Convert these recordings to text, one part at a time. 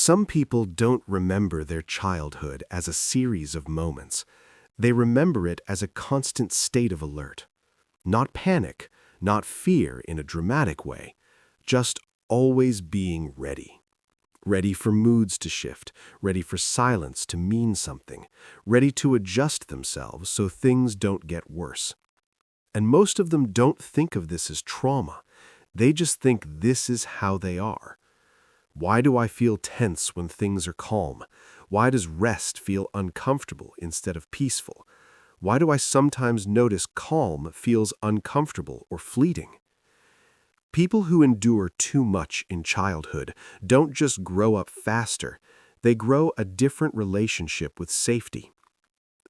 Some people don't remember their childhood as a series of moments. They remember it as a constant state of alert. Not panic, not fear in a dramatic way, just always being ready. Ready for moods to shift, ready for silence to mean something, ready to adjust themselves so things don't get worse. And most of them don't think of this as trauma. They just think this is how they are. Why do I feel tense when things are calm? Why does rest feel uncomfortable instead of peaceful? Why do I sometimes notice calm feels uncomfortable or fleeting? People who endure too much in childhood don't just grow up faster, they grow a different relationship with safety.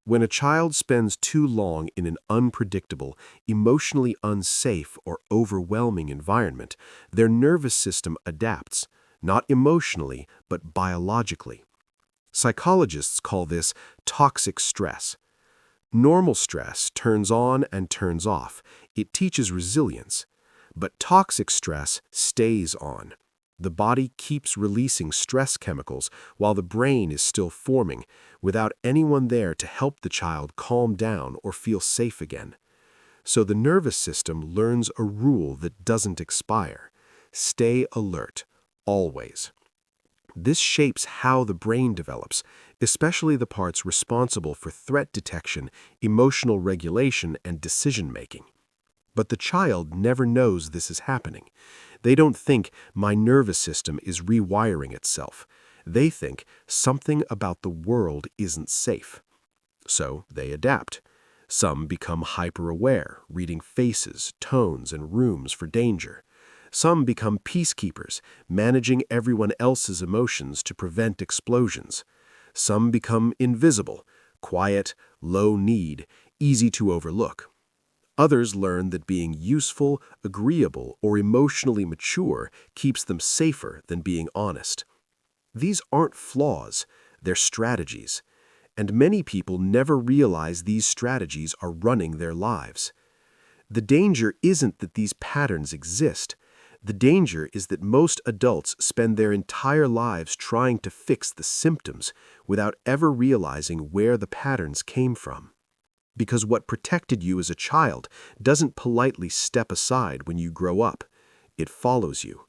When a child spends too long in an unpredictable, emotionally unsafe, or overwhelming environment, their nervous system adapts, not emotionally, but biologically. Psychologists call this toxic stress. Normal stress turns on and turns off. It teaches resilience. But toxic stress stays on. The body keeps releasing stress chemicals while the brain is still forming, without anyone there to help the child calm down or feel safe again. So the nervous system learns a rule that doesn't expire. Stay alert, always. This shapes how the brain develops, especially the parts responsible for threat detection, emotional regulation, and decision-making. But the child never knows this is happening. They don't think my nervous system is rewiring itself. They think something about the world isn't safe. So they adapt. Some become hyper-aware, reading faces, tones, and rooms for danger. Some become peacekeepers, managing everyone else's emotions to prevent explosions. Some become invisible, quiet, low need, easy to overlook. Others learn that being useful, agreeable, or emotionally mature keeps them safer than being honest. These aren't flaws, they're strategies. And many people never realize these strategies are running their lives. The danger isn't that these patterns exist. The danger is that most adults spend their entire lives trying to fix the symptoms without ever realizing where the patterns came from. Because what protected you as a child doesn't politely step aside when you grow up. It follows you.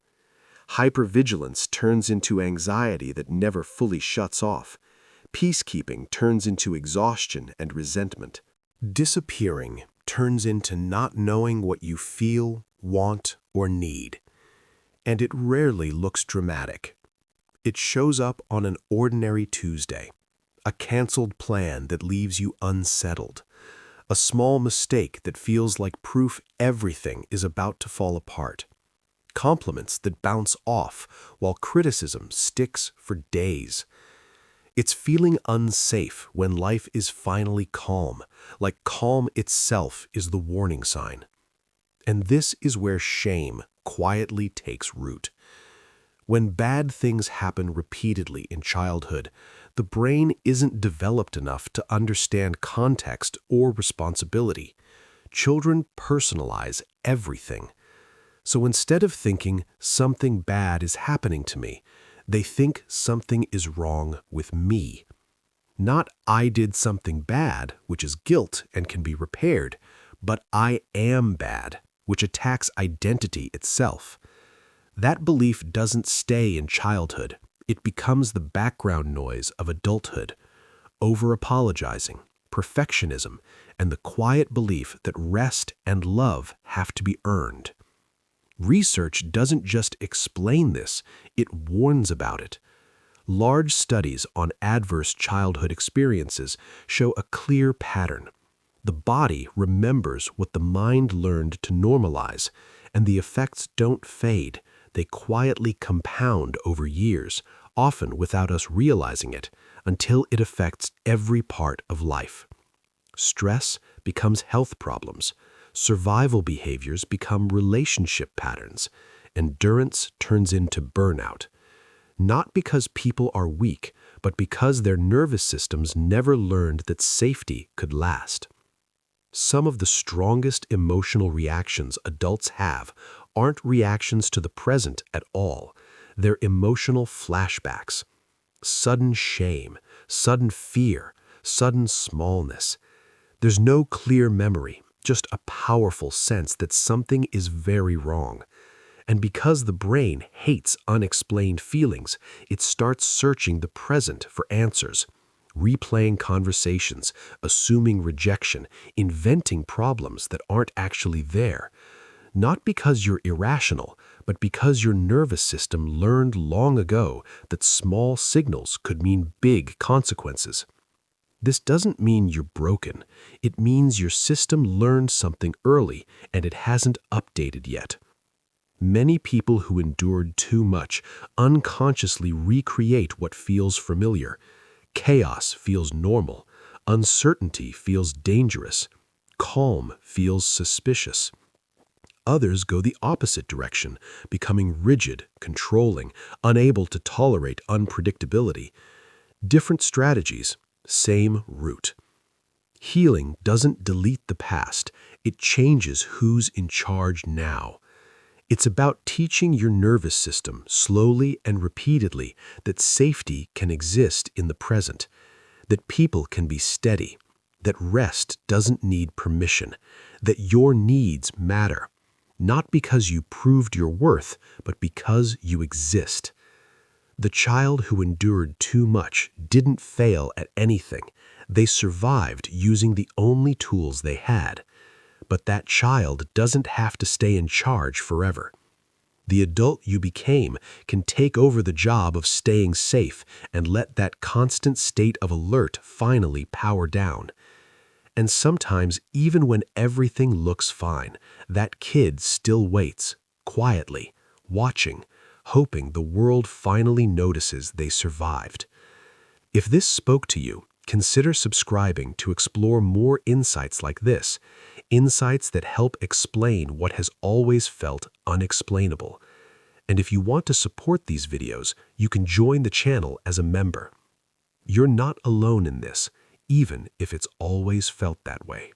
Hypervigilance turns into anxiety that never fully shuts off. Peacekeeping turns into exhaustion and resentment. Disappearing turns into not knowing what you feel, want, or need. And it rarely looks dramatic. It shows up on an ordinary Tuesday, a canceled plan that leaves you unsettled, a small mistake that feels like proof everything is about to fall apart, compliments that bounce off while criticism sticks for days. It's feeling unsafe when life is finally calm, like calm itself is the warning sign. And this is where shame quietly takes root. When bad things happen repeatedly in childhood, the brain isn't developed enough to understand context or responsibility. Children personalize everything. So instead of thinking something bad is happening to me, they think something is wrong with me. Not I did something bad, which is guilt and can be repaired, but I am bad, which attacks identity itself. That belief doesn't stay in childhood. It becomes the background noise of adulthood, over-apologizing, perfectionism, and the quiet belief that rest and love have to be earned. Research doesn't just explain this, it warns about it. Large studies on adverse childhood experiences show a clear pattern. The body remembers what the mind learned to normalize, and the effects don't fade. They quietly compound over years, often without us realizing it, until it affects every part of life. Stress becomes health problems. Survival behaviors become relationship patterns. Endurance turns into burnout. Not because people are weak, but because their nervous systems never learned that safety could last. Some of the strongest emotional reactions adults have aren't reactions to the present at all. They're emotional flashbacks. Sudden shame, sudden fear, sudden smallness. There's no clear memory, just a powerful sense that something is very wrong. And because the brain hates unexplained feelings, it starts searching the present for answers, replaying conversations, assuming rejection, inventing problems that aren't actually there. Not because you're irrational, but because your nervous system learned long ago that small signals could mean big consequences. This doesn't mean you're broken. It means your system learned something early and it hasn't updated yet. Many people who endured too much unconsciously recreate what feels familiar. Chaos feels normal. Uncertainty feels dangerous. Calm feels suspicious. Others go the opposite direction, becoming rigid, controlling, unable to tolerate unpredictability. Different strategies, same root. Healing doesn't delete the past, it changes who's in charge now. It's about teaching your nervous system slowly and repeatedly that safety can exist in the present, that people can be steady, that rest doesn't need permission, that your needs matter, not because you proved your worth, but because you exist. The child who endured too much didn't fail at anything. They survived using the only tools they had. But that child doesn't have to stay in charge forever. The adult you became can take over the job of staying safe and let that constant state of alert finally power down. And sometimes, even when everything looks fine, that kid still waits, quietly, watching, hoping the world finally notices they survived. If this spoke to you, consider subscribing to explore more insights like this, insights that help explain what has always felt unexplainable. And if you want to support these videos, you can join the channel as a member. You're not alone in this, even if it's always felt that way.